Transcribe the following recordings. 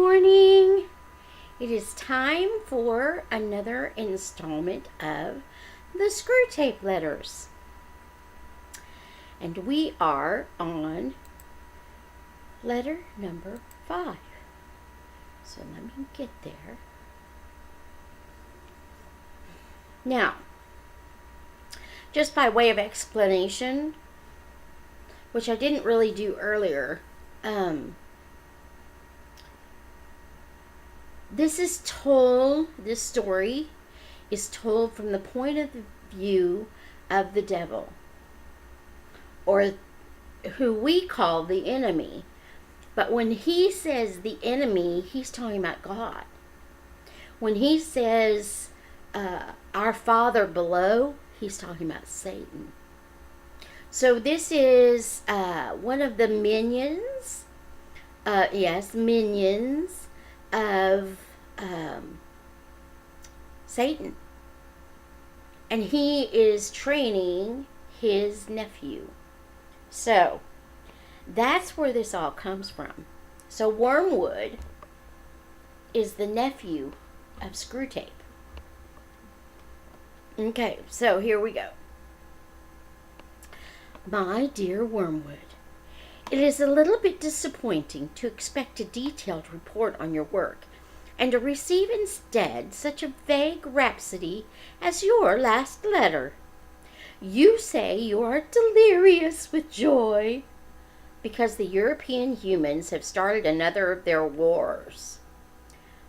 morning. It is time for another installment of the Screwtape letters. And we are on letter number 5. So let me get there. Now, just by way of explanation, which I didn't really do earlier, this story is told from the point of view of the devil, or who we call the enemy. But when he says the enemy, he's talking about God. When he says our Father below, he's talking about Satan. So this is one of the minions, minions of Satan. And he is training his nephew. So that's where this all comes from. So Wormwood is the nephew of Screwtape. Okay, so here we go. My dear Wormwood, it is a little bit disappointing to expect a detailed report on your work and to receive instead such a vague rhapsody as your last letter. You say you are delirious with joy because the European humans have started another of their wars.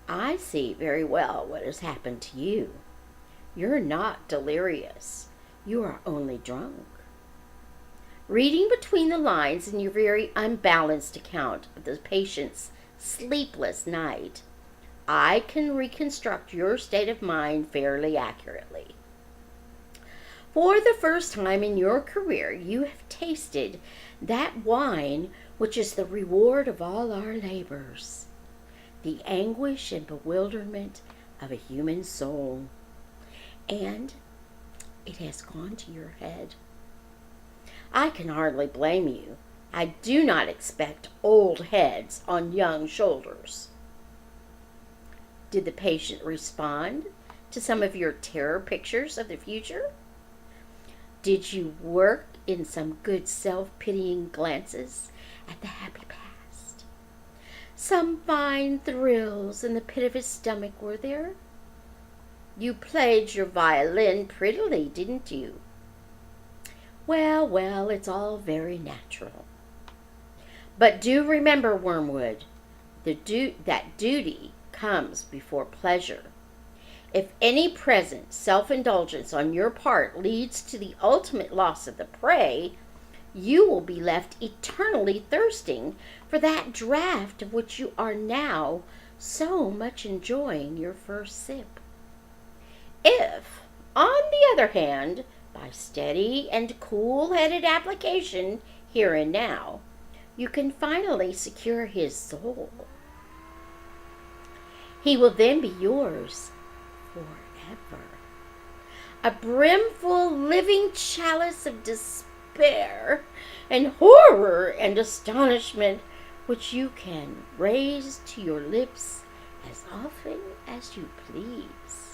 I see very well what has happened to you. You're not delirious. You are only drunk. Reading between the lines in your very unbalanced account of the patient's sleepless night, I can reconstruct your state of mind fairly accurately. For the first time in your career, you have tasted that wine which is the reward of all our labors, the anguish and bewilderment of a human soul. And it has gone to your head. I can hardly blame you. I do not expect old heads on young shoulders. Did the patient respond to some of your terror pictures of the future? Did you work in some good self-pitying glances at the happy past? Some fine thrills in the pit of his stomach, were there? You played your violin prettily, didn't you? Well, it's all very natural. But do remember, Wormwood, that duty comes before pleasure. If any present self-indulgence on your part leads to the ultimate loss of the prey, you will be left eternally thirsting for that draught of which you are now so much enjoying your first sip. If, on the other hand, by steady and cool-headed application here and now, you can finally secure his soul, he will then be yours forever. A brimful living chalice of despair and horror and astonishment, which you can raise to your lips as often as you please.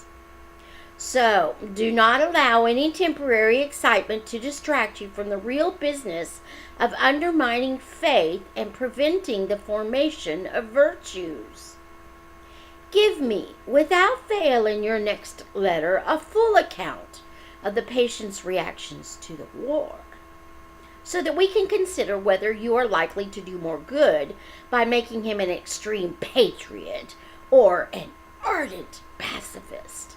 So, do not allow any temporary excitement to distract you from the real business of undermining faith and preventing the formation of virtues. Give me, without fail, in your next letter, a full account of the patient's reactions to the war, so that we can consider whether you are likely to do more good by making him an extreme patriot or an ardent pacifist.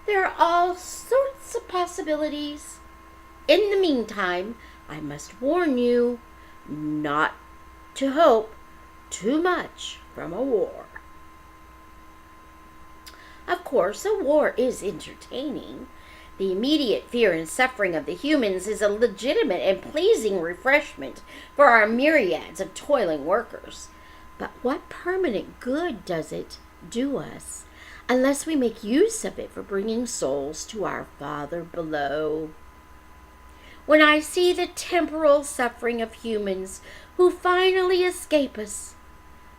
There are all sorts of possibilities. In the meantime, I must warn you not to hope too much from a war. Of course, a war is entertaining. The immediate fear and suffering of the humans is a legitimate and pleasing refreshment for our myriads of toiling workers. But what permanent good does it do us unless we make use of it for bringing souls to our Father below? When I see the temporal suffering of humans who finally escape us,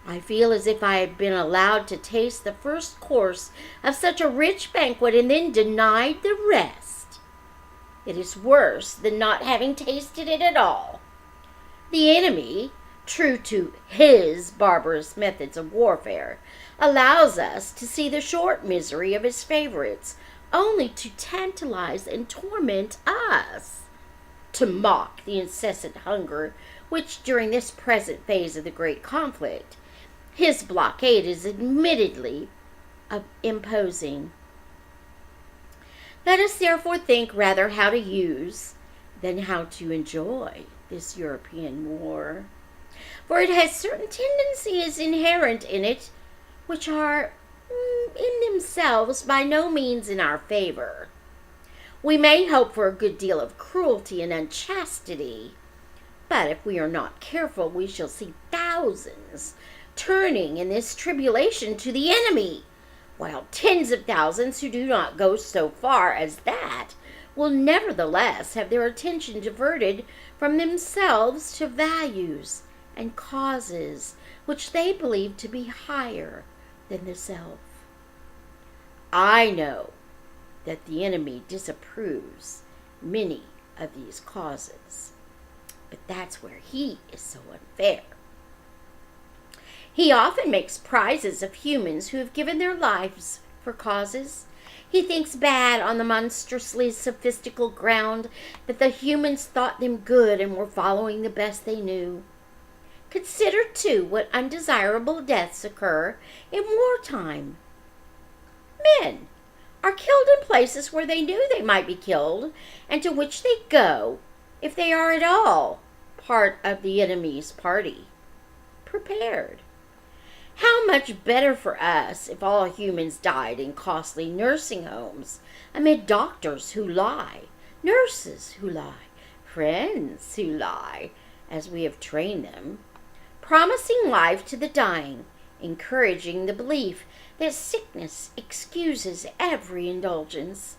I feel as if I had been allowed to taste the first course of such a rich banquet and then denied the rest. It is worse than not having tasted it at all. The enemy, true to his barbarous methods of warfare, allows us to see the short misery of his favorites, only to tantalize and torment us, to mock the incessant hunger which, during this present phase of the great conflict, his blockade is admittedly imposing. Let us therefore think rather how to use than how to enjoy this European war, for it has certain tendencies inherent in it which are in themselves by no means in our favor. We may hope for a good deal of cruelty and unchastity, but if we are not careful, we shall see thousands turning in this tribulation to the enemy, while tens of thousands who do not go so far as that will nevertheless have their attention diverted from themselves to values and causes which they believe to be higher than the self. I know that the enemy disapproves many of these causes, but that's where he is so unfair. He often makes prizes of humans who have given their lives for causes. He thinks bad on the monstrously sophistical ground that the humans thought them good and were following the best they knew. Consider, too, what undesirable deaths occur in wartime. Men are killed in places where they knew they might be killed, and to which they go, if they are at all part of the enemy's party, prepared. How much better for us if all humans died in costly nursing homes, amid doctors who lie, nurses who lie, friends who lie, as we have trained them, promising life to the dying, encouraging the belief that sickness excuses every indulgence,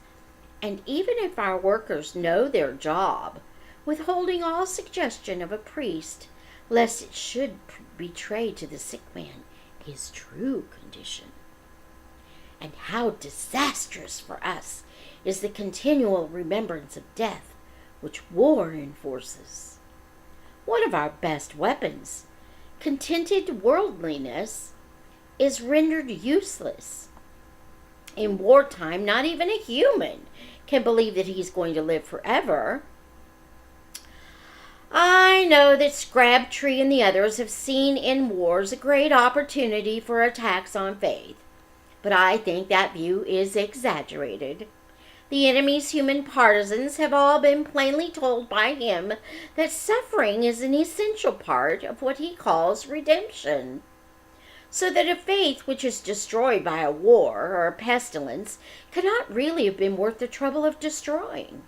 and even if our workers know their job, withholding all suggestion of a priest, lest it should betray to the sick man his true condition. And how disastrous for us is the continual remembrance of death which war enforces. One of our best weapons, contented worldliness, is rendered useless. In wartime, not even a human can believe that he's going to live forever. I know that Screwtape and the others have seen in wars a great opportunity for attacks on faith, but I think that view is exaggerated. The enemy's human partisans have all been plainly told by him that suffering is an essential part of what he calls redemption, so that a faith which is destroyed by a war or a pestilence cannot really have been worth the trouble of destroying.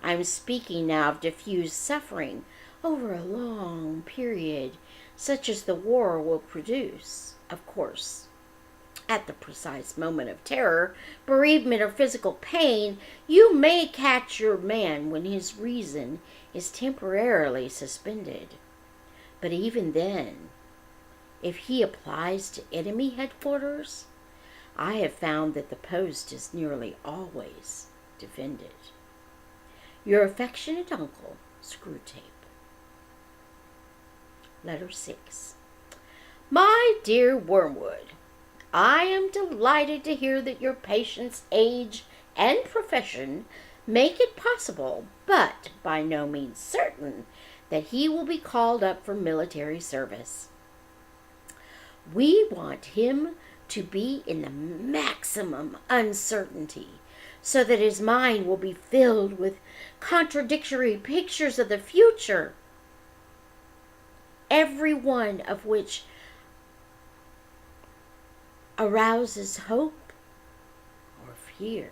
I'm speaking now of diffused suffering over a long period, such as the war will produce. Of course, at the precise moment of terror, bereavement, or physical pain, you may catch your man when his reason is temporarily suspended. But even then, if he applies to enemy headquarters, I have found that the post is nearly always defended. Your affectionate uncle, Screwtape. Letter 6. My dear Wormwood, I am delighted to hear that your patient's age and profession make it possible, but by no means certain, that he will be called up for military service. We want him to be in the maximum uncertainty, so that his mind will be filled with contradictory pictures of the future, every one of which arouses hope or fear.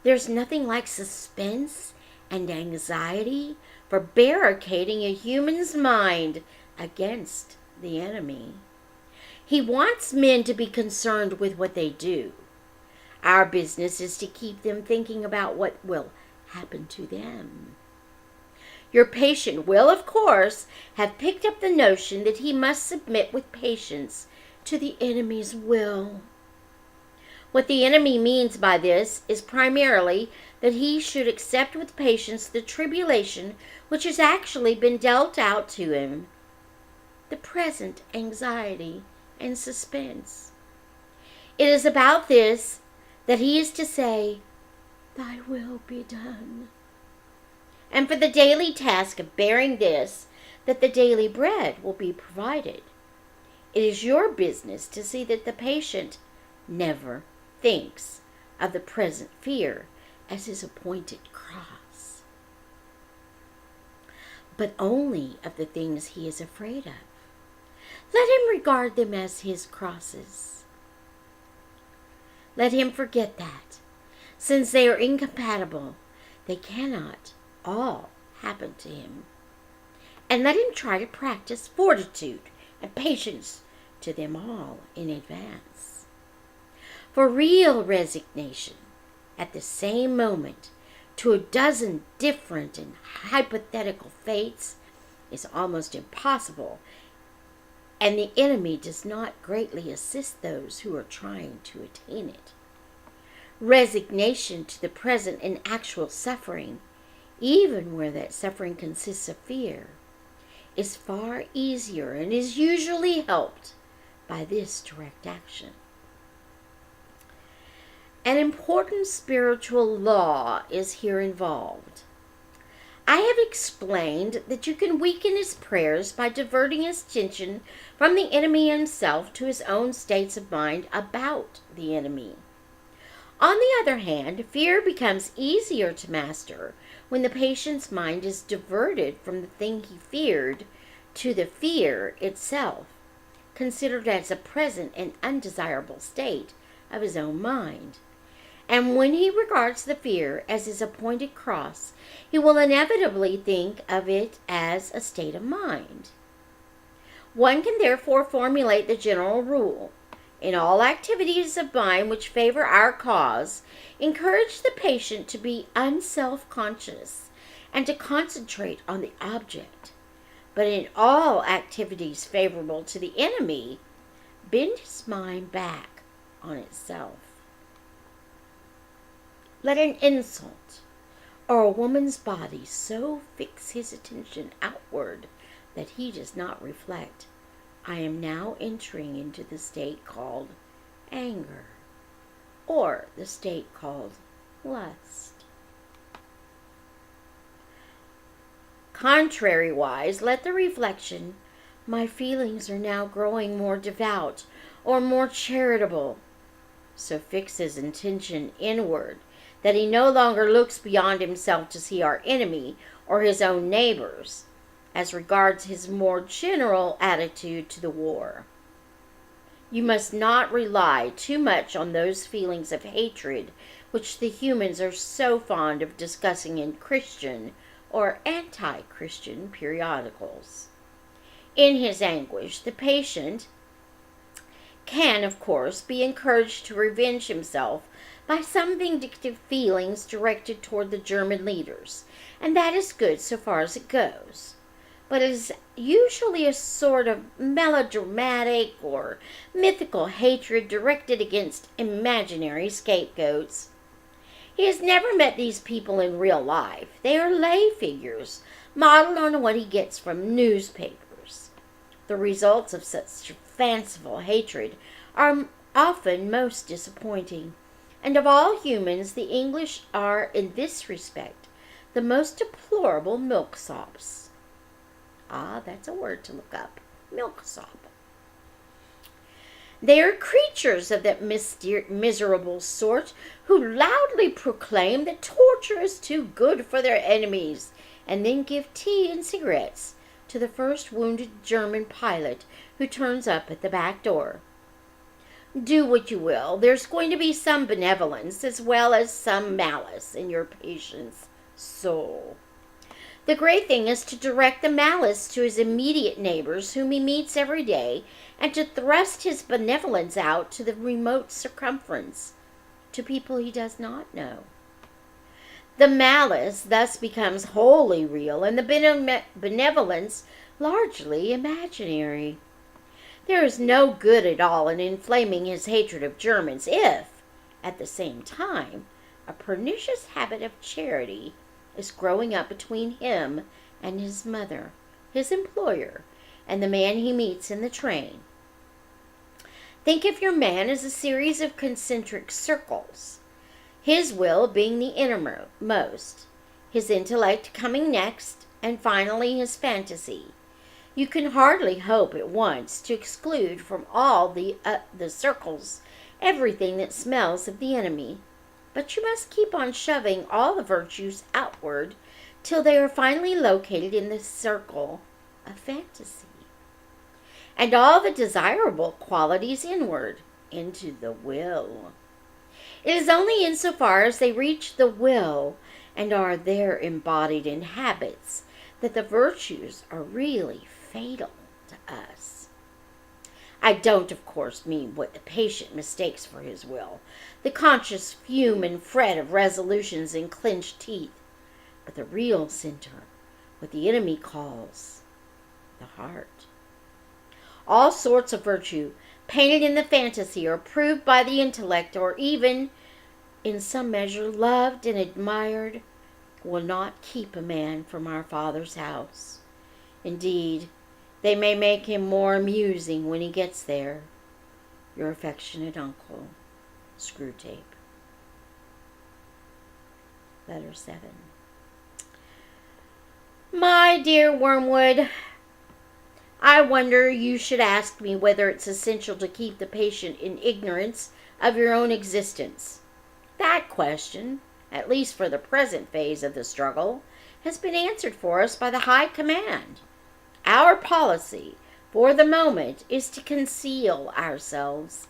There's nothing like suspense and anxiety for barricading a human's mind against the enemy. He wants men to be concerned with what they do. Our business is to keep them thinking about what will happen to them. Your patient will, of course, have picked up the notion that he must submit with patience to the enemy's will. What the enemy means by this is primarily that he should accept with patience the tribulation which has actually been dealt out to him, the present anxiety and suspense. It is about this that he is to say, "Thy will be done." And for the daily task of bearing this, that the daily bread will be provided. It is your business to see that the patient never thinks of the present fear as his appointed cross, but only of the things he is afraid of. Let him regard them as his crosses. Let him forget that, since they are incompatible, they cannot all happen to him. And let him try to practice fortitude and patience to them all in advance. For real resignation at the same moment to a dozen different and hypothetical fates is almost impossible, and the enemy does not greatly assist those who are trying to attain it. Resignation to the present and actual suffering, even where that suffering consists of fear, is far easier and is usually helped by this direct action. An important spiritual law is here involved. I have explained that you can weaken his prayers by diverting his attention from the enemy himself to his own states of mind about the enemy. On the other hand, fear becomes easier to master when the patient's mind is diverted from the thing he feared to the fear itself, considered as a present and undesirable state of his own mind. And when he regards the fear as his appointed cross, he will inevitably think of it as a state of mind. One can therefore formulate the general rule: in all activities of mind which favor our cause, encourage the patient to be unself-conscious and to concentrate on the object. But in all activities favorable to the enemy, bend his mind back on itself. Let an insult or a woman's body so fix his attention outward that he does not reflect, "I am now entering into the state called anger," or the state called lust. Contrariwise, let the reflection, "My feelings are now growing more devout or more charitable," so fix his intention inward that he no longer looks beyond himself to see our enemy or his own neighbors, as regards his more general attitude to the war. You must not rely too much on those feelings of hatred which the humans are so fond of discussing in Christian or anti-Christian periodicals. In his anguish, the patient can, of course, be encouraged to revenge himself by some vindictive feelings directed toward the German leaders, and that is good so far as it goes. But it is usually a sort of melodramatic or mythical hatred directed against imaginary scapegoats. He has never met these people in real life. They are lay figures, modeled on what he gets from newspapers. The results of such fanciful hatred are often most disappointing, and of all humans, the English are, in this respect, the most deplorable milksops. Ah, that's a word to look up. Milksop. They are creatures of that miserable sort who loudly proclaim that torture is too good for their enemies, and then give tea and cigarettes to the first wounded German pilot who turns up at the back door. Do what you will, there's going to be some benevolence as well as some malice in your patient's soul. The great thing is to direct the malice to his immediate neighbors whom he meets every day, and to thrust his benevolence out to the remote circumference, to people he does not know. The malice thus becomes wholly real, and the benevolence largely imaginary. There is no good at all in inflaming his hatred of Germans if, at the same time, a pernicious habit of charity is growing up between him and his mother, his employer, and the man he meets in the train. Think of your man as a series of concentric circles, his will being the innermost, his intellect coming next, and finally his fantasy. You can hardly hope at once to exclude from all the circles everything that smells of the enemy, but you must keep on shoving all the virtues outward till they are finally located in the circle of fantasy, and all the desirable qualities inward into the will. It is only insofar as they reach the will and are there embodied in habits that the virtues are really fatal to us. I don't, of course, mean what the patient mistakes for his will, the conscious fume and fret of resolutions and clenched teeth, but the real center, what the enemy calls the heart. All sorts of virtue, painted in the fantasy or proved by the intellect or even, in some measure, loved and admired, will not keep a man from our Father's house. Indeed, they may make him more amusing when he gets there. Your affectionate uncle, Screwtape. Letter 7. My dear Wormwood, I wonder you should ask me whether it's essential to keep the patient in ignorance of your own existence. That question, at least for the present phase of the struggle, has been answered for us by the High Command. Our policy, for the moment, is to conceal ourselves.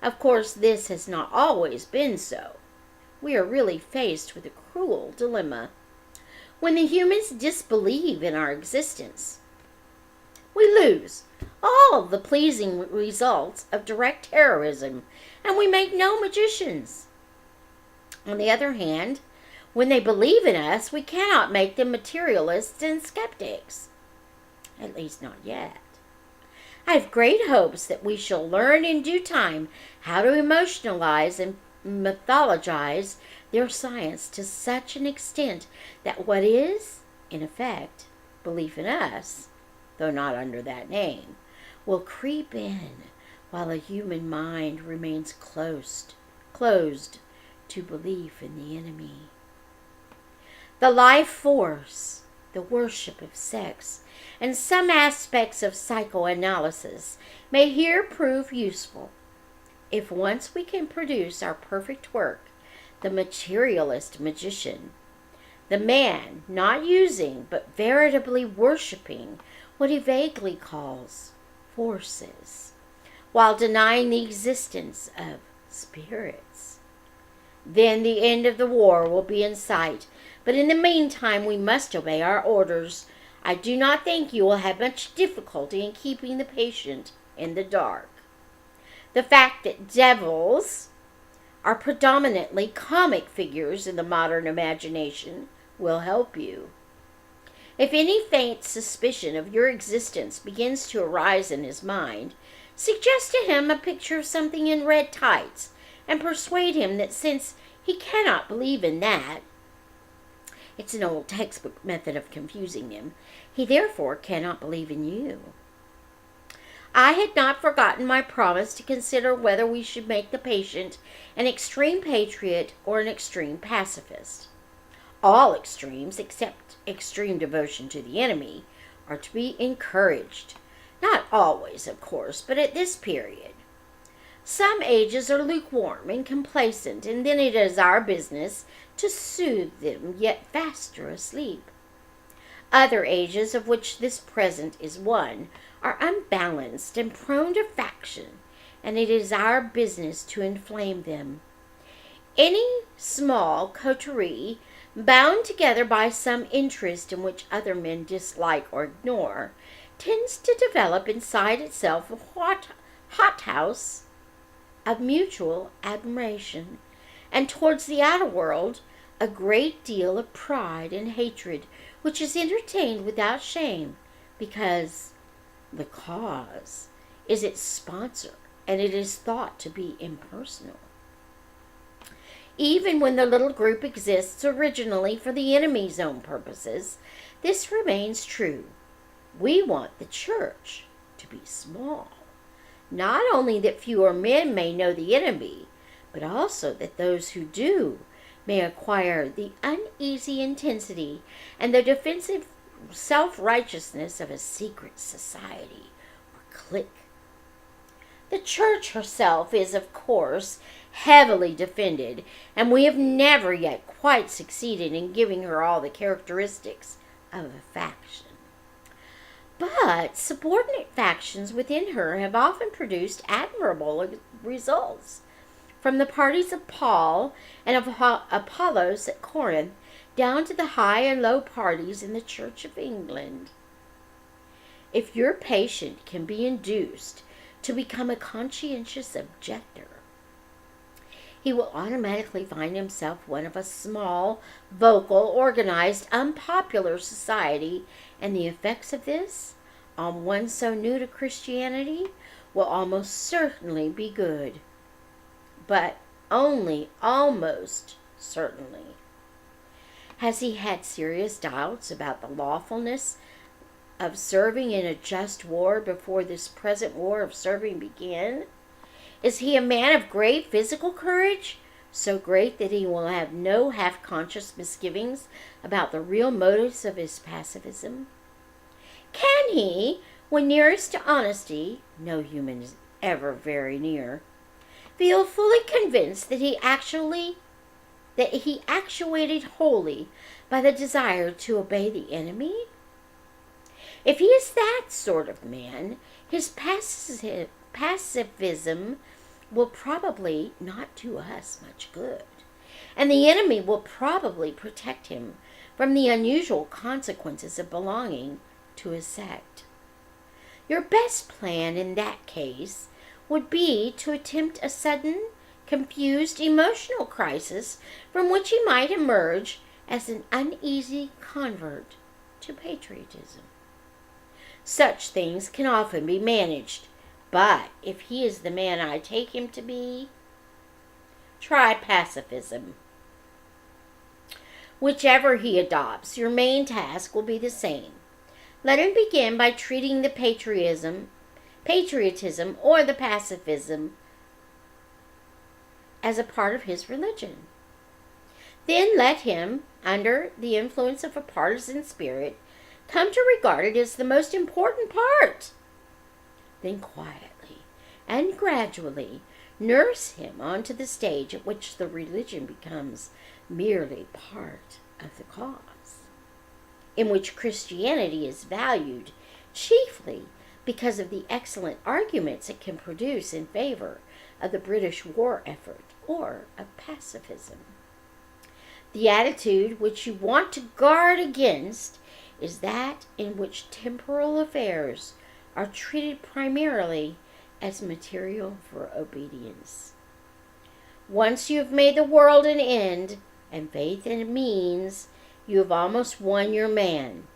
Of course, this has not always been so. We are really faced with a cruel dilemma. When the humans disbelieve in our existence, we lose all the pleasing results of direct terrorism, and we make no magicians. On the other hand, when they believe in us, we cannot make them materialists and skeptics. At least not yet. I have great hopes that we shall learn in due time how to emotionalize and mythologize their science to such an extent that what is, in effect, belief in us, though not under that name, will creep in while the human mind remains closed to belief in the enemy. The life force, the worship of sex, and some aspects of psychoanalysis may here prove useful. If once we can produce our perfect work, the materialist magician, the man not using but veritably worshipping what he vaguely calls forces, while denying the existence of spirits, then the end of the war will be in sight. But in the meantime, we must obey our orders. I do not think you will have much difficulty in keeping the patient in the dark. The fact that devils are predominantly comic figures in the modern imagination will help you. If any faint suspicion of your existence begins to arise in his mind, suggest to him a picture of something in red tights, and persuade him that since he cannot believe in that, it's an old textbook method of confusing him, he therefore cannot believe in you. I had not forgotten my promise to consider whether we should make the patient an extreme patriot or an extreme pacifist. All extremes, except extreme devotion to the enemy, are to be encouraged. Not always, of course, but at this period. Some ages are lukewarm and complacent, and then it is our business to soothe them yet faster asleep. Other ages, of which this present is one, are unbalanced and prone to faction, and it is our business to inflame them. Any small coterie, bound together by some interest in which other men dislike or ignore, tends to develop inside itself a hothouse of mutual admiration, and towards the outer world a great deal of pride and hatred, which is entertained without shame, because the cause is its sponsor, and it is thought to be impersonal. Even when the little group exists originally for the enemy's own purposes, this remains true. We want the church to be small. Not only that fewer men may know the enemy, but also that those who do may acquire the uneasy intensity and the defensive self-righteousness of a secret society or clique. The church herself is, of course, heavily defended, and we have never yet quite succeeded in giving her all the characteristics of a faction. But subordinate factions within her have often produced admirable results, from the parties of Paul and of Apollos at Corinth down to the high and low parties in the Church of England. If your patient can be induced to become a conscientious objector, he will automatically find himself one of a small, vocal, organized, unpopular society, and the effects of this, on one so new to Christianity, will almost certainly be good. But only almost certainly. Has he had serious doubts about the lawfulness of serving in a just war before this present war of serving began? Is he a man of great physical courage, so great that he will have no half-conscious misgivings about the real motives of his pacifism? Can he, when nearest to honesty, no human is ever very near, feel fully convinced that he actuated wholly by the desire to obey the enemy? If he is that sort of man, his pacifism will probably not do us much good, and the enemy will probably protect him from the unusual consequences of belonging to a sect. Your best plan in that case would be to attempt a sudden, confused emotional crisis from which he might emerge as an uneasy convert to patriotism. Such things can often be managed, but if he is the man I take him to be, try pacifism. Whichever he adopts, your main task will be the same. Let him begin by treating the patriotism or the pacifism as a part of his religion. Then let him, under the influence of a partisan spirit, come to regard it as the most important part. Then quietly and gradually nurse him onto the stage at which the religion becomes merely part of the cause, in which Christianity is valued chiefly because of the excellent arguments it can produce in favor of the British war effort or of pacifism. The attitude which you want to guard against is that in which temporal affairs are treated primarily as material for obedience. Once you have made the world an end and faith a means, you have almost won your man.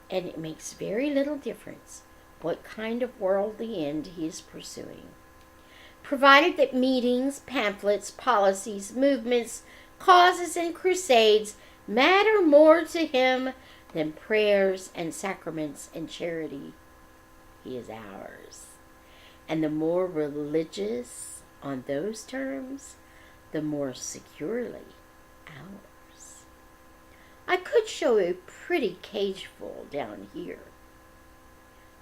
And it makes very little difference what kind of worldly end he is pursuing, provided that meetings, pamphlets, policies, movements, causes, and crusades matter more to him than prayers and sacraments and charity. He is ours. And the more religious on those terms, the more securely ours. I could show a pretty cageful down here.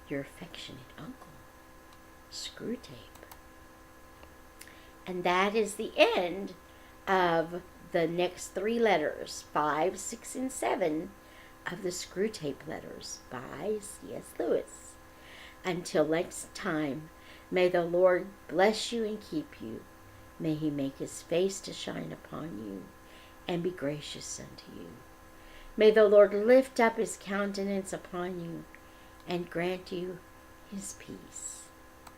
Your affectionate uncle, Screwtape. And that is the end of the next 3 letters, 5, 6, and 7 of the Screwtape letters by C.S. Lewis. Until next time, may the Lord bless you and keep you. May he make his face to shine upon you and be gracious unto you. May the Lord lift up his countenance upon you and grant you his peace.